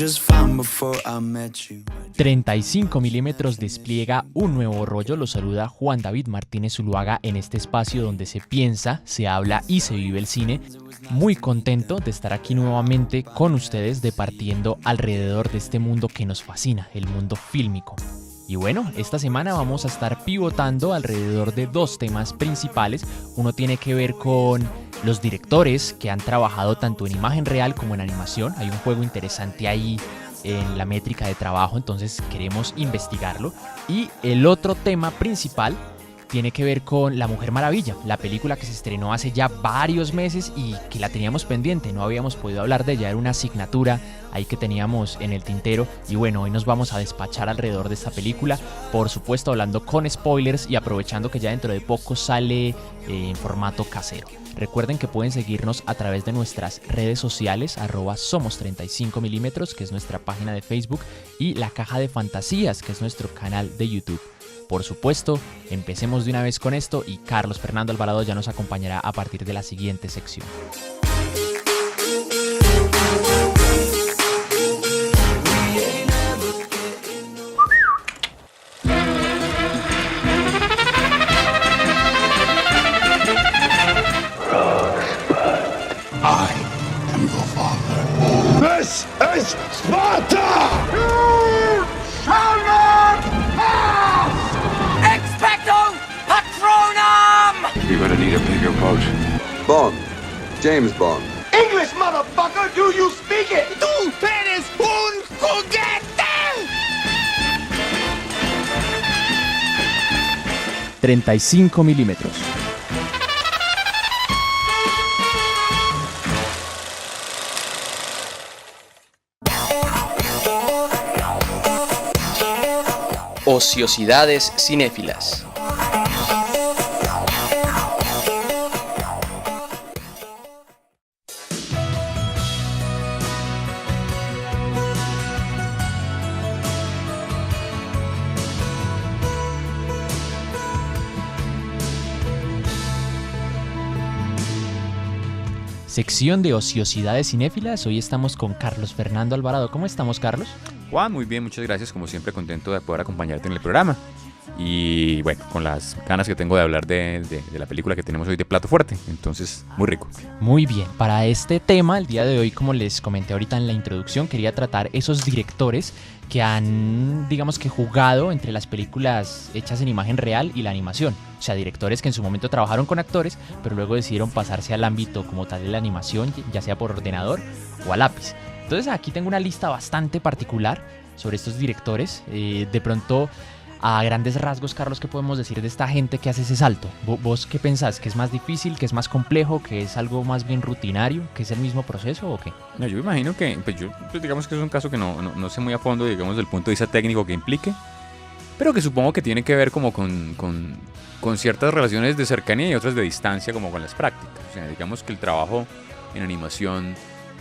just fine before I met you. 35 milímetros despliega un nuevo rollo. Lo saluda Juan David Martínez Zuluaga en este espacio donde se piensa, se habla y se vive el cine. Muy contento de estar aquí nuevamente con ustedes, departiendo alrededor de este mundo que nos fascina, el mundo fílmico. Y bueno, esta semana vamos a estar pivotando alrededor de dos temas principales. Uno tiene que ver con los directores que han trabajado tanto en imagen real como en animación. Hay un juego interesante ahí en la métrica de trabajo, entonces queremos investigarlo. Y el otro tema principal tiene que ver con La Mujer Maravilla, la película que se estrenó hace ya varios meses y que la teníamos pendiente, no habíamos podido hablar de ella, era una asignatura ahí que teníamos en el tintero. Y bueno, hoy nos vamos a despachar alrededor de esta película, por supuesto hablando con spoilers y aprovechando que ya dentro de poco sale en formato casero. Recuerden que pueden seguirnos a través de nuestras redes sociales, @somos35mm, que es nuestra página de Facebook, y La Caja de Fantasías, que es nuestro canal de YouTube. Por supuesto, empecemos de una vez con esto y Carlos Fernando Alvarado ya nos acompañará a partir de la siguiente sección. I am your father. This is Sparta! You shall not pass! Expecto Patronum! You're gonna need a bigger boat. Bond. James Bond. English, motherfucker! Do you speak it? ¡Tú eres un juguete! 35 milímetros. Ociosidades cinéfilas. Sección de ociosidades cinéfilas. Hoy estamos con Carlos Fernando Alvarado. ¿Cómo estamos, Carlos? Juan, muy bien, muchas gracias. Como siempre, contento de poder acompañarte en el programa. Y bueno, con las ganas que tengo de hablar de la película que tenemos hoy de plato fuerte. Entonces, muy rico. Muy bien, para este tema, el día de hoy, como les comenté ahorita en la introducción, quería tratar esos directores que han, digamos que jugado entre las películas hechas en imagen real y la animación. O sea, directores que en su momento trabajaron con actores, pero luego decidieron pasarse al ámbito como tal de la animación, ya sea por ordenador o a lápiz. Entonces aquí tengo una lista bastante particular sobre estos directores. De pronto, a grandes rasgos, Carlos, ¿qué podemos decir de esta gente que hace ese salto? ¿Vos qué pensás? ¿Que es más difícil, que es más complejo, que es algo más bien rutinario, que es el mismo proceso o qué? No, yo imagino que, digamos que es un caso que no sé muy a fondo, digamos, del punto de vista técnico que implique, pero que supongo que tiene que ver como con ciertas relaciones de cercanía y otras de distancia, como con las prácticas. O sea, digamos que el trabajo en animación,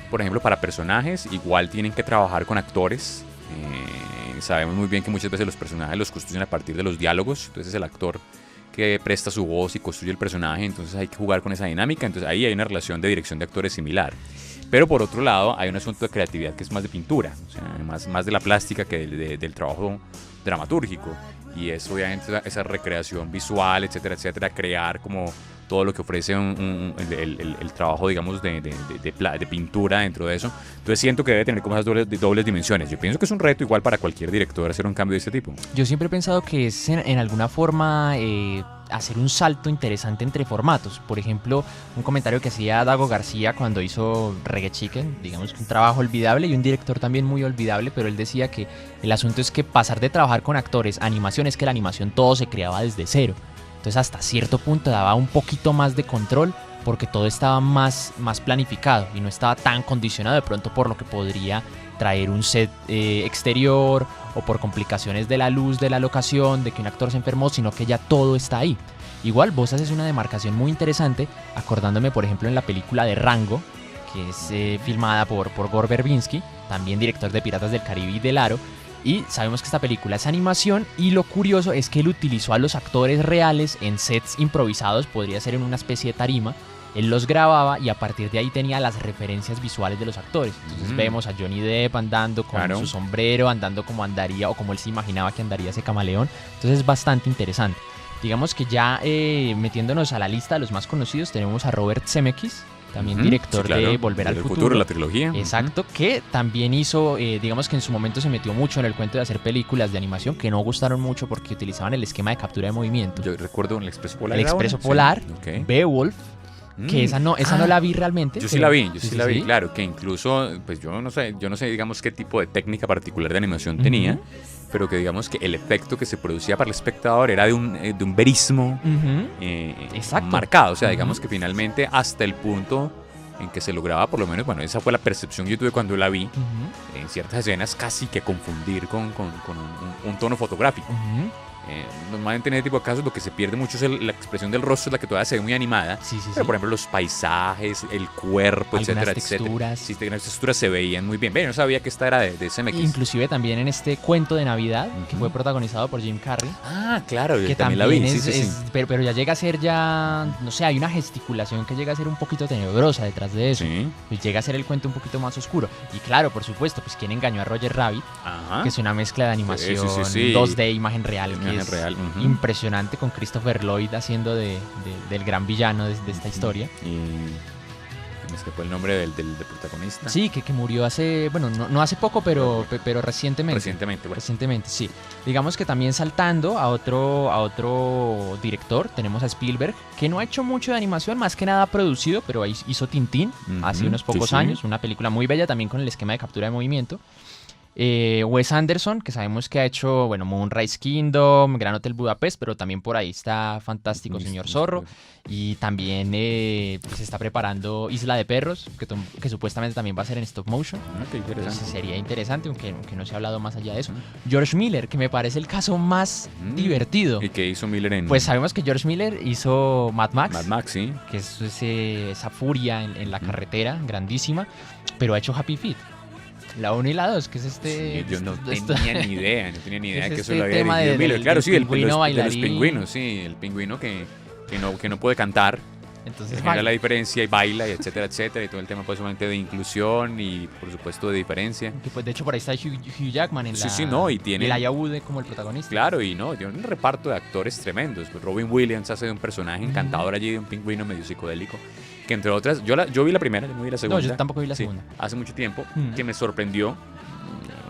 por ejemplo, para personajes, igual tienen que trabajar con actores. Sabemos muy bien que muchas veces los personajes los construyen a partir de los diálogos. Entonces es el actor que presta su voz y construye el personaje. Entonces hay que jugar con esa dinámica. Entonces ahí hay una relación de dirección de actores similar. Pero por otro lado hay un asunto de creatividad que es más de pintura. O sea, más de la plástica que del trabajo dramatúrgico. Y es obviamente esa recreación visual, etcétera, etcétera. Crear como todo lo que ofrece el trabajo, digamos, de pintura dentro de eso. Entonces siento que debe tener como esas dobles dimensiones. Yo pienso que es un reto igual para cualquier director hacer un cambio de este tipo. Yo siempre he pensado que es en alguna forma hacer un salto interesante entre formatos. Por ejemplo, un comentario que hacía Dago García cuando hizo Reggae Chicken, digamos que un trabajo olvidable y un director también muy olvidable, pero él decía que el asunto es que pasar de trabajar con actores a animación es que la animación todo se creaba desde cero. Entonces hasta cierto punto daba un poquito más de control porque todo estaba más planificado y no estaba tan condicionado de pronto por lo que podría traer un set exterior o por complicaciones de la luz de la locación, de que un actor se enfermó, sino que ya todo está ahí. Igual vos haces una demarcación muy interesante, acordándome por ejemplo en la película de Rango, que es filmada por Gore Verbinski, también director de Piratas del Caribe y del Aro. Y sabemos que esta película es animación y lo curioso es que él utilizó a los actores reales en sets improvisados, podría ser en una especie de tarima, él los grababa y a partir de ahí tenía las referencias visuales de los actores. Entonces vemos a Johnny Depp andando con Claro. su sombrero, andando como andaría o como él se imaginaba que andaría ese camaleón. Entonces es bastante interesante. Digamos que ya metiéndonos a la lista de los más conocidos, tenemos a Robert Zemeckis, también Ujú, director sí, claro, de Volver al del Futuro. la trilogía. Exacto, que también hizo, digamos que en su momento se metió mucho en el cuento de hacer películas de animación que no gustaron mucho porque utilizaban el esquema de captura de movimiento. Yo recuerdo El Expreso Polar. El ¿era Expreso una? Sí, Polar, ok. Beowulf, que esa no la vi realmente. Yo sí pero- la vi, la vi, claro, que incluso, pues yo no sé, digamos, qué tipo de técnica particular de animación tenía, pero que digamos que el efecto que se producía para el espectador era de un verismo Ujú. Exacto. marcado, o sea, digamos que finalmente hasta el punto en que se lograba, por lo menos, bueno, esa fue la percepción que yo tuve cuando la vi, Ujú. en ciertas escenas casi que confundir con un tono fotográfico. Ujú. Normalmente en ese tipo de casos lo que se pierde mucho es la expresión del rostro, es la que todavía se ve muy animada. Sí, sí, Pero sí. por ejemplo los paisajes, el cuerpo, Algunas etcétera, texturas. etcétera. Sí, las texturas se veían muy bien. Yo no sabía que esta era de CMX. Inclusive también en este cuento de Navidad, que Ujú. fue protagonizado por Jim Carrey, Ah, claro, yo que también también la vi. es, Sí, sí, sí. pero ya llega a ser no sé, hay una gesticulación que llega a ser un poquito tenebrosa detrás de eso. Sí. Pues llega a ser el cuento un poquito más oscuro. Y claro, por supuesto, pues quien engañó a Roger Rabbit, Ajá. que es una mezcla de animación sí. 2D, imagen real, que Imagen es real, ujú. impresionante, con Christopher Lloyd haciendo del gran villano de esta historia. Y me escapó el nombre del protagonista. Sí, que murió hace, bueno, no hace poco, pero recientemente. Recientemente, bueno. Recientemente, sí. Digamos que también saltando a otro director, tenemos a Spielberg, que no ha hecho mucho de animación, más que nada ha producido, pero ahí hizo Tintín hace Ujú, unos pocos sí. años, una película muy bella también con el esquema de captura de movimiento. Wes Anderson, que sabemos que ha hecho, bueno, Moonrise Kingdom, Gran Hotel Budapest, pero también por ahí está fantástico Señor Zorro. Y también pues, se está preparando Isla de Perros, que supuestamente también va a ser en stop motion. Ah, qué interesante. Entonces sería interesante, aunque no se ha hablado más allá de eso. George Miller, que me parece el caso más divertido. ¿Y qué hizo Miller en Pues sabemos que George Miller hizo Mad Max, Mad Max? Sí. que es esa furia en la carretera, grandísima, pero ha hecho Happy Feet. La 1 y la 2, que es Sí, yo no esto- tenía ni idea, Es que eso este lo había tema dirigido Miller. Claro, del sí, de pingüino los bailarín. pingüinos, sí, el pingüino que no puede cantar. Entonces, Genera la diferencia y baila, y etcétera, etcétera, y todo el tema pues solamente de inclusión y por supuesto de diferencia. que, pues, de hecho por ahí está Hugh Jackman en Sí, la sí, no, y tiene- Elijah Wood como el protagonista. Claro, y no, tiene un reparto de actores tremendos. Pues Robin Williams hace de un personaje encantador allí, de un pingüino medio psicodélico, que entre otras, yo vi la primera, yo no vi la segunda. yo tampoco vi la Sí, segunda. hace mucho tiempo, Mm. que me sorprendió.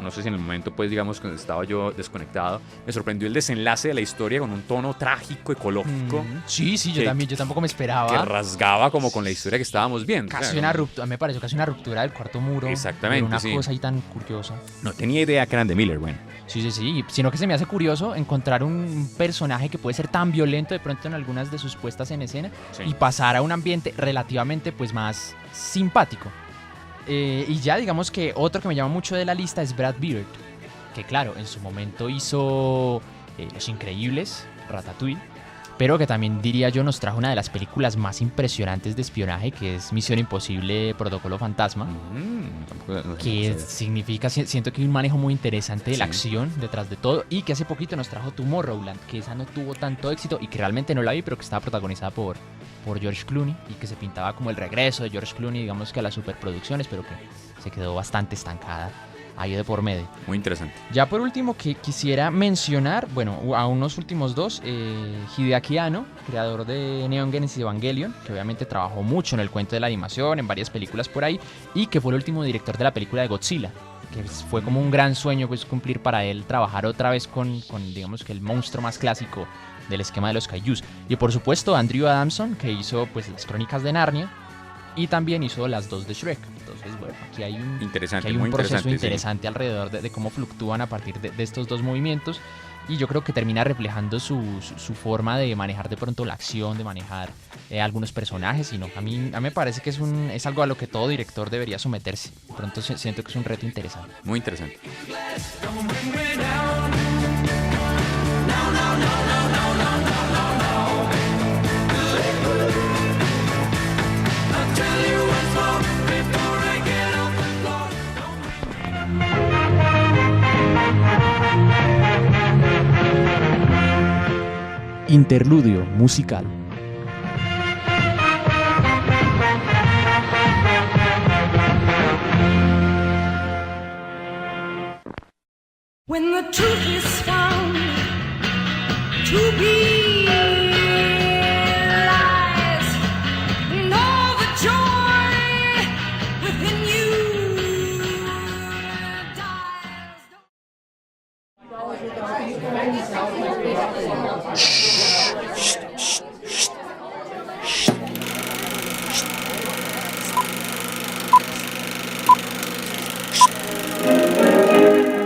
No sé si en el momento, pues, digamos, cuando estaba yo desconectado, me sorprendió el desenlace de la historia con un tono trágico, ecológico, Sí, yo tampoco me que esperaba. rasgaba como con la historia que estábamos viendo. Casi O sea, una ruptura, me pareció casi una ruptura del cuarto muro. Exactamente, Una sí. cosa ahí tan curiosa. no tenía idea que eran de Miller, bueno. Sí, sino que se me hace curioso encontrar un personaje que puede ser tan violento de pronto en algunas de sus puestas en escena Sí. y pasar a un ambiente relativamente pues más simpático. Y ya digamos que otro que me llama mucho de la lista es Brad Bird, que claro, en su momento hizo Los Increíbles, Ratatouille, pero que también diría yo nos trajo una de las películas más impresionantes de espionaje, que es Misión Imposible, Protocolo Fantasma. Tampoco- Que significa, siento que hay un manejo muy interesante de la Sí. acción detrás de todo, y que hace poquito nos trajo Tomorrowland, que esa no tuvo tanto éxito y que realmente no la vi, pero que estaba protagonizada por George Clooney y que se pintaba como el regreso de George Clooney, digamos que a las superproducciones, pero que se quedó bastante estancada ahí de por medio. Muy interesante. Ya por último que quisiera mencionar, bueno, a unos últimos dos, Hideaki Anno, creador de Neon Genesis Evangelion, que obviamente trabajó mucho en el cuento de la animación, en varias películas por ahí, y que fue el último director de la película de Godzilla, que fue como un gran sueño pues cumplir para él trabajar otra vez con digamos que el monstruo más clásico del esquema de los kaijus. Y por supuesto Andrew Adamson, que hizo pues las Crónicas de Narnia y también hizo las 2 de Shrek. Entonces, bueno, aquí hay un Interesante, que hay muy un proceso interesante, sí. interesante alrededor de cómo fluctúan a partir de estos dos movimientos, y yo creo que termina reflejando su forma de manejar de pronto la acción, de manejar algunos personajes, y no, a mí me parece que es algo a lo que todo director debería someterse. De pronto siento que es un reto interesante. Muy interesante. Interludio musical. When the truth is found to be lies, and all the joy within you dies.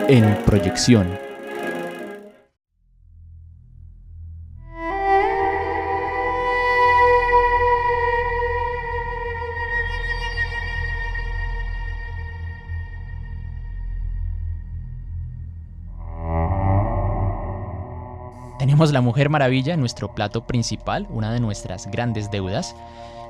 En proyección. Tenemos La Mujer Maravilla, nuestro plato principal, una de nuestras grandes deudas.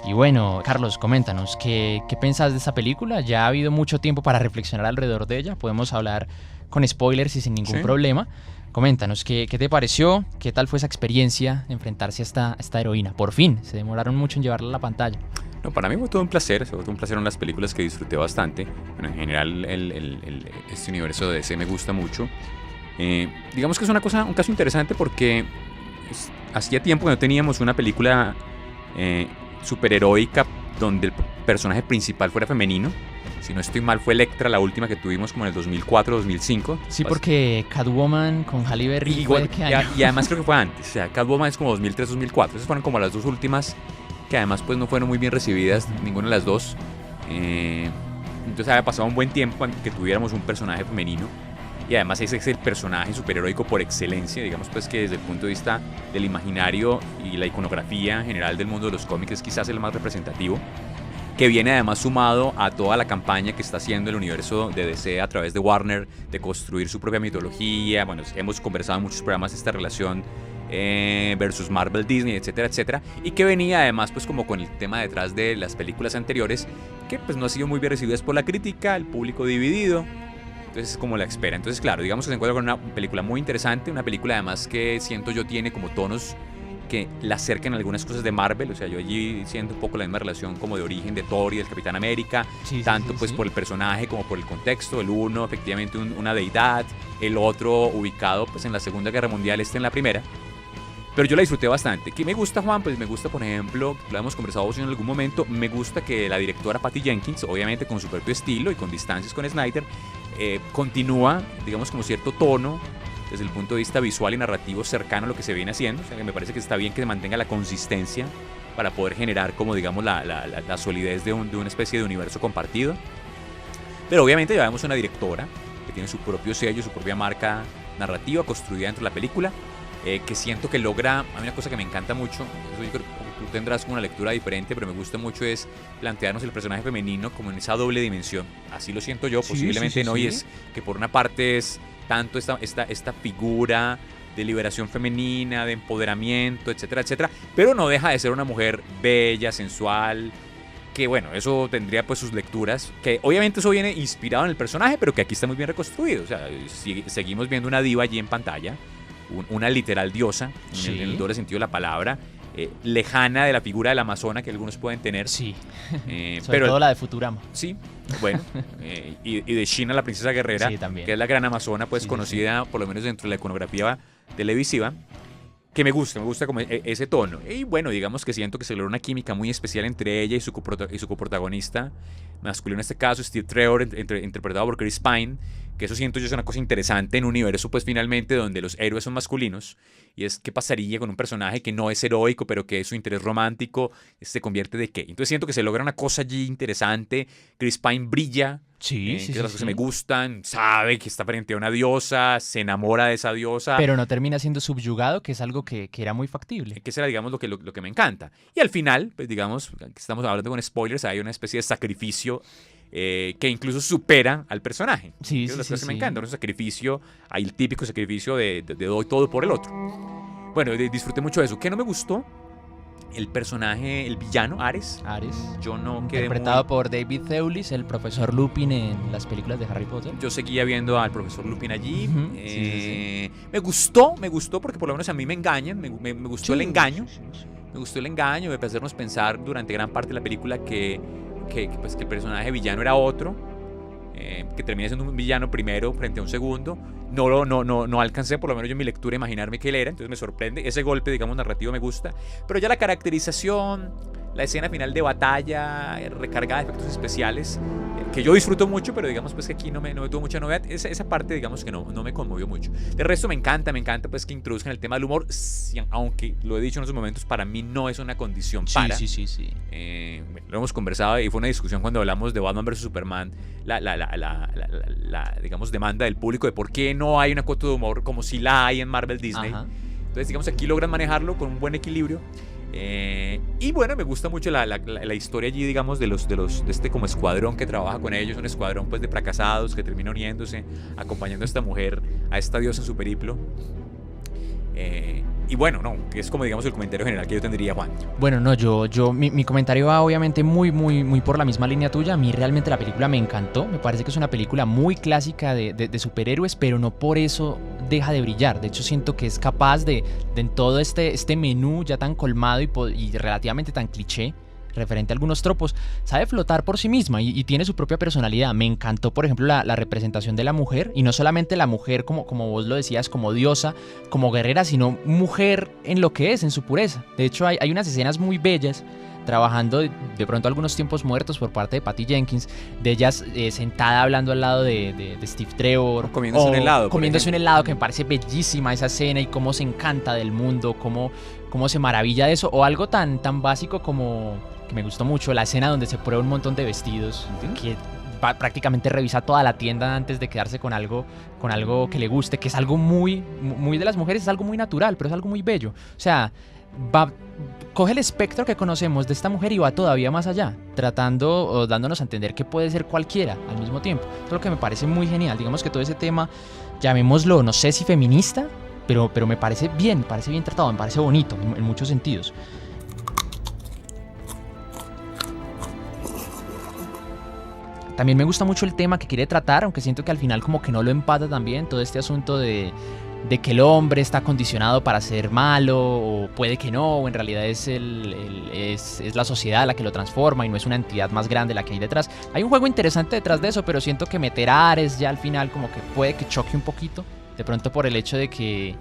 Y bueno, Carlos, coméntanos, ¿qué pensás de esta película? Ya ha habido mucho tiempo para reflexionar alrededor de ella, podemos hablar con spoilers y sin ningún problema. Coméntanos, ¿qué te pareció? ¿Qué tal fue esa experiencia de enfrentarse a esta heroína? Por fin, se demoraron mucho en llevarla a la pantalla. No, para mí fue todo un placer, en las películas que disfruté bastante. Bueno, en general este universo de DC me gusta mucho. Digamos que es un caso interesante porque hacía tiempo que no teníamos una película superheroica donde el personaje principal fuera femenino. Si no estoy mal, fue Elektra la última que tuvimos como en el 2004-2005. Sí, porque Catwoman con Halle Berry fue ¿qué año? Y además creo que fue antes. O sea, Catwoman es como 2003-2004. Esas fueron como las dos últimas que además pues no fueron muy bien recibidas, ninguna de las dos. Entonces había pasado un buen tiempo para que tuviéramos un personaje femenino. Y además ese es el personaje superheroico por excelencia, digamos pues que desde el punto de vista del imaginario y la iconografía en general del mundo de los cómics es quizás el más representativo, que viene además sumado a toda la campaña que está haciendo el universo de DC a través de Warner, de construir su propia mitología. Bueno, hemos conversado en muchos programas esta relación versus Marvel, Disney, etcétera, etcétera, y que venía además pues como con el tema detrás de las películas anteriores, que pues no ha sido muy bien recibidas por la crítica, el público dividido. Entonces es como la espera. Entonces claro, digamos que se encuentra con una película muy interesante, una película además que siento yo tiene como tonos que la acercan a algunas cosas de Marvel. O sea, yo allí siento un poco la misma relación como de origen de Thor y del Capitán América, tanto pues por el personaje como por el contexto. El uno efectivamente una deidad, el otro ubicado pues en la Segunda Guerra Mundial, en la Primera. Pero yo la disfruté bastante. ¿Qué me gusta, Juan? Pues me gusta, por ejemplo, lo hemos conversado en algún momento, me gusta que la directora Patty Jenkins, obviamente con su propio estilo y con distancias con Snyder, continúa, digamos, como cierto tono desde el punto de vista visual y narrativo cercano a lo que se viene haciendo. O sea, que me parece que está bien que mantenga la consistencia para poder generar como, digamos, la solidez de una especie de universo compartido. Pero obviamente ya vemos una directora que tiene su propio sello, su propia marca narrativa construida dentro de la película, que siento que logra. A mí una cosa que me encanta mucho, eso yo creo que tú tendrás una lectura diferente, pero me gusta mucho, es plantearnos el personaje femenino como en esa doble dimensión. Así lo siento yo, posiblemente no, y es que por una parte es tanto esta figura de liberación femenina, de empoderamiento, etcétera, etcétera, pero no deja de ser una mujer bella, sensual, que bueno, eso tendría pues sus lecturas, que obviamente eso viene inspirado en el personaje, pero que aquí está muy bien reconstruido. O sea, seguimos viendo una diva allí en pantalla, una literal diosa, en el doble sentido de la palabra, lejana de la figura de la amazona que algunos pueden tener. Sí, sobre pero todo la de Futurama. Sí, bueno, y de Sheena, la princesa guerrera, que es la gran amazona, pues conocida por lo menos dentro de la iconografía televisiva, que me gusta como ese tono. Y bueno, digamos que siento que se logra una química muy especial entre ella y su coprotagonista masculino, en este caso Steve Trevor, interpretado por Chris Pine, que eso siento yo es una cosa interesante en un universo pues finalmente donde los héroes son masculinos, y es qué pasaría con un personaje que no es heroico pero que su interés romántico se convierte de qué. Entonces siento que se logra una cosa allí interesante. Chris Pine brilla, que es las cosas que me gustan, sabe que está frente a una diosa, se enamora de esa diosa, pero no termina siendo subyugado, que es algo que era muy factible, que será, digamos, lo que me encanta. Y al final, pues digamos, estamos hablando con spoilers, hay una especie de sacrificio que incluso supera al personaje. Es las cosas que me encantan, un sacrificio, hay el típico sacrificio de doy todo por el otro. Bueno, disfruté mucho de eso. ¿Qué no me gustó? El personaje, el villano, Ares. Yo no quedé interpretado por David Thewlis, el profesor Lupin en las películas de Harry Potter. Yo seguía viendo al profesor Lupin allí. Me gustó porque por lo menos a mí me engañan. Me gustó el engaño. Me gustó el engaño, de hacernos pensar durante gran parte de la película que el personaje villano era otro. que termine siendo un villano primero frente a un segundo. No alcancé, por lo menos yo en mi lectura, a imaginarme que él era, entonces me sorprende. Ese golpe, digamos, narrativo me gusta, pero ya la caracterización, la escena final de batalla, recargada de efectos especiales, que yo disfruto mucho, pero digamos pues que aquí no me tuvo mucha novedad. Esa parte, digamos que no me conmovió mucho. De resto me encanta pues que introduzcan el tema del humor, aunque lo he dicho en otros momentos, para mí no es una condición para. Sí. Lo hemos conversado y fue una discusión cuando hablamos de Batman vs Superman, la digamos, demanda del público de por qué no hay una cuota de humor como si la hay en Marvel Disney. Ajá. Entonces, digamos, aquí logran manejarlo con un buen equilibrio. Y bueno, me gusta mucho la historia allí, digamos, de este como escuadrón que trabaja con ellos, un escuadrón pues de fracasados que termina uniéndose, acompañando a esta mujer, a esta diosa en su periplo. Y bueno, que es como, digamos, el comentario general que yo tendría, Juan. Bueno, mi comentario va obviamente muy por la misma línea tuya. A mí realmente la película me encantó. Me parece que es una película muy clásica de superhéroes, pero no por eso deja de brillar. De hecho, siento que es capaz de en todo este menú ya tan colmado y relativamente tan cliché, referente a algunos tropos, sabe flotar por sí misma y tiene su propia personalidad. Me encantó, por ejemplo, la representación de la mujer, y no solamente la mujer como vos lo decías, como diosa, como guerrera, sino mujer en lo que es, en su pureza. De hecho, hay unas escenas muy bellas trabajando de pronto algunos tiempos muertos por parte de Patty Jenkins, de ellas sentada hablando al lado de Steve Trevor, comiéndose un helado, comiéndose un helado, que me parece bellísima esa escena, y cómo se encanta del mundo, cómo se maravilla de eso, o algo tan básico como, que me gustó mucho, la escena donde se prueba un montón de vestidos, que prácticamente revisa toda la tienda antes de quedarse con algo que le guste, que es algo muy de las mujeres, es algo muy natural, pero es algo muy bello. O sea, coge el espectro que conocemos de esta mujer y va todavía más allá, tratando o dándonos a entender que puede ser cualquiera al mismo tiempo. Eso es lo que me parece muy genial. Digamos que todo ese tema, llamémoslo, no sé si feminista, pero me parece bien tratado, me parece bonito en muchos sentidos. También me gusta mucho el tema que quiere tratar, aunque siento que al final como que no lo empata también, todo este asunto de que el hombre está condicionado para ser malo, o puede que no, o en realidad es la sociedad la que lo transforma y no es una entidad más grande la que hay detrás. Hay un juego interesante detrás de eso, pero siento que meter a Ares ya al final como que puede que choque un poquito, de pronto por el hecho de que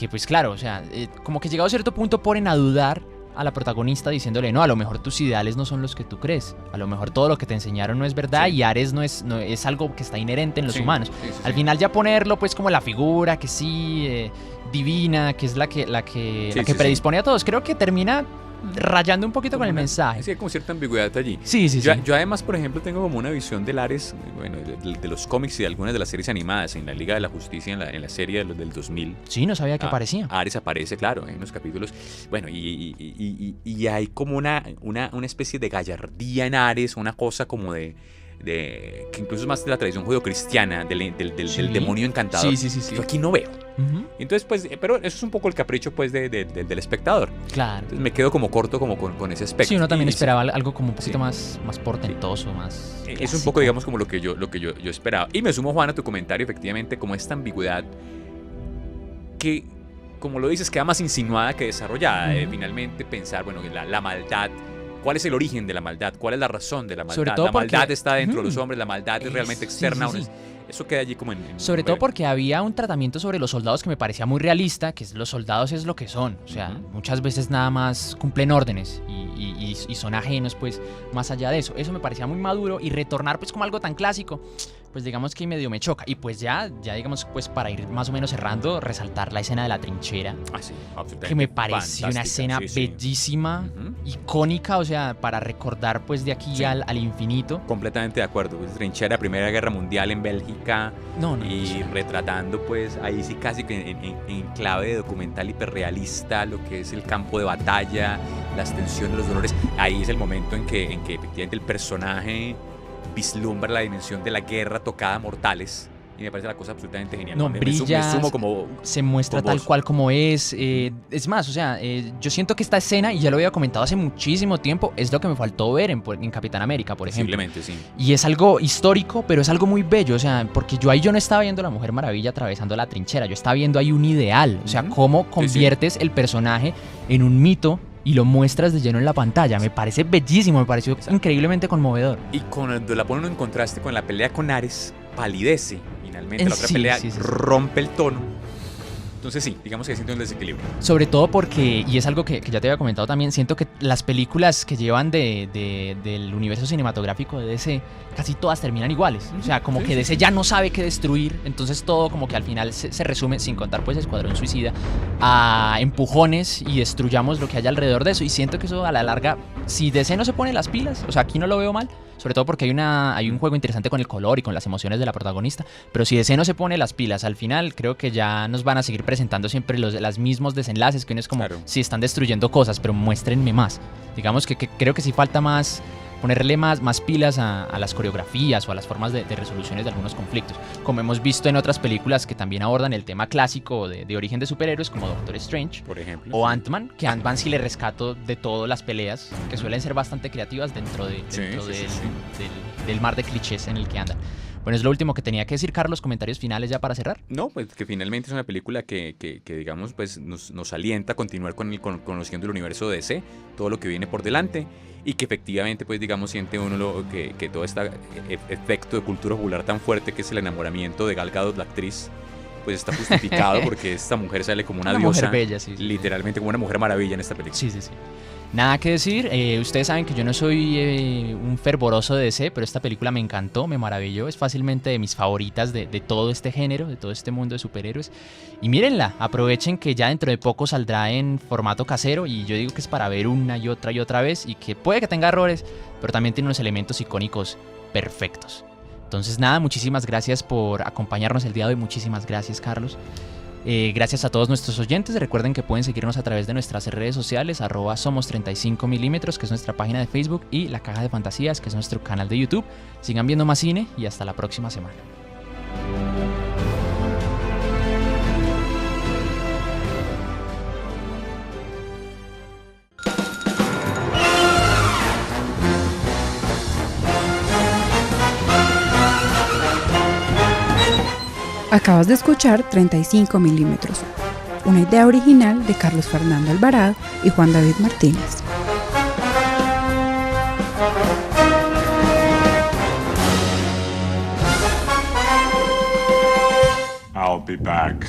pues claro, o sea, como que llegado a cierto punto ponen a dudar a la protagonista diciéndole, no, a lo mejor tus ideales no son los que tú crees, a lo mejor todo lo que te enseñaron no es verdad, y Ares no es algo que está inherente en los humanos. Al final ya ponerlo pues como la figura que sí, divina, que es la que predispone a todos, creo que termina rayando un poquito con el mensaje. Sí, hay como cierta ambigüedad allí. Sí. Yo además, por ejemplo, tengo como una visión del Ares, bueno, de los cómics y de algunas de las series animadas en la Liga de la Justicia, en la serie del 2000. Sí, no sabía que aparecía. Ares aparece, claro, en unos capítulos. Bueno, y hay como una especie de gallardía en Ares, una cosa como de que incluso es más de la tradición judeocristiana, del demonio encantador. Sí. Yo aquí no veo. Uh-huh. Entonces, pues, pero eso es un poco el capricho, pues, del espectador. Claro. Entonces me quedo como corto como con ese aspecto. Sí, uno también esperaba algo como un poquito más portentoso, más es clásico. un poco, digamos, como lo que yo esperaba. Y me sumo, Juan, a tu comentario, efectivamente, como esta ambigüedad que, como lo dices, queda más insinuada que desarrollada. Uh-huh. Finalmente pensar, bueno, la maldad. ¿Cuál es el origen de la maldad? ¿Cuál es la razón de la maldad? Sobre todo la maldad porque está dentro de los hombres, la maldad es realmente externa. Sí. Eso queda allí como en sobre todo porque había un tratamiento sobre los soldados que me parecía muy realista, que los soldados es lo que son. O sea, muchas veces nada más cumplen órdenes y son ajenos, pues, más allá de eso. Eso me parecía muy maduro, y retornar, pues, como algo tan clásico, pues, digamos que medio me choca. Y pues ya digamos, pues, para ir más o menos cerrando, resaltar la escena de la trinchera. Sí, absolutamente. Que me pareció una escena bellísima, icónica, o sea, para recordar, pues, de aquí al infinito. Completamente de acuerdo. Pues, trinchera, Primera Guerra Mundial en Bélgica. Y retratando, pues, ahí sí casi que en clave de documental hiperrealista lo que es el campo de batalla, las tensiones, los dolores. Ahí es el momento en que efectivamente el personaje vislumbra la dimensión de la guerra tocada a mortales, y me parece la cosa absolutamente genial. No, brilla, me sumo como, se muestra tal cual como es. Es más, o sea, yo siento que esta escena, y ya lo había comentado hace muchísimo tiempo, es lo que me faltó ver en Capitán América, por ejemplo. Posiblemente, sí. Y es algo histórico, pero es algo muy bello, o sea, porque yo no estaba viendo a la Mujer Maravilla atravesando la trinchera, yo estaba viendo ahí un ideal, o sea, cómo conviertes el personaje en un mito y lo muestras de lleno en la pantalla. Me parece bellísimo, me pareció increíblemente conmovedor. Y cuando la ponen en contraste con la pelea con Ares, palidece. Finalmente la otra pelea rompe el tono. Entonces sí, digamos que siento un desequilibrio. Sobre todo porque, y es algo que ya te había comentado también, siento que las películas que llevan del universo cinematográfico de DC, casi todas terminan iguales. O sea, como que DC ya no sabe qué destruir, entonces todo como que al final se resume, sin contar pues Escuadrón Suicida, a empujones y destruyamos lo que haya alrededor de eso. Y siento que eso a la larga, si DC no se pone las pilas, o sea, aquí no lo veo mal, sobre todo porque hay un juego interesante con el color y con las emociones de la protagonista, pero si DC no se pone las pilas, al final creo que ya nos van a seguir presentando siempre los mismos desenlaces, que uno es como, si están destruyendo cosas, pero muéstrenme más. Digamos que creo que sí falta más, ponerle más pilas a las coreografías o a las formas de resoluciones de algunos conflictos, como hemos visto en otras películas que también abordan el tema clásico de origen de superhéroes, como Doctor Strange, por ejemplo, o Ant-Man, que Ant-Man sí le rescato de todas las peleas, que suelen ser bastante creativas dentro del mar de clichés en el que andan. Bueno, es lo último que tenía que decir, Carlos. ¿Comentarios finales ya para cerrar? No, pues que finalmente es una película que digamos, pues nos alienta a continuar conociendo el universo de DC, todo lo que viene por delante, y que efectivamente, pues digamos, siente uno que todo este efecto de cultura popular tan fuerte que es el enamoramiento de Gal Gadot, la actriz, pues está justificado porque esta mujer sale como una diosa, mujer bella, literalmente como una mujer maravilla en esta película. Sí. Nada que decir, ustedes saben que yo no soy un fervoroso de DC, pero esta película me encantó, me maravilló, es fácilmente de mis favoritas de todo este género, de todo este mundo de superhéroes. Y mírenla, aprovechen que ya dentro de poco saldrá en formato casero, y yo digo que es para ver una y otra vez, y que puede que tenga errores, pero también tiene unos elementos icónicos perfectos. Entonces nada, muchísimas gracias por acompañarnos el día de hoy, muchísimas gracias, Carlos. Gracias a todos nuestros oyentes. Recuerden que pueden seguirnos a través de nuestras redes sociales, @somos35mm, que es nuestra página de Facebook, y La Caja de Fantasías, que es nuestro canal de YouTube. Sigan viendo más cine y hasta la próxima semana. Acabas de escuchar 35 milímetros, una idea original de Carlos Fernando Alvarado y Juan David Martínez. I'll be back.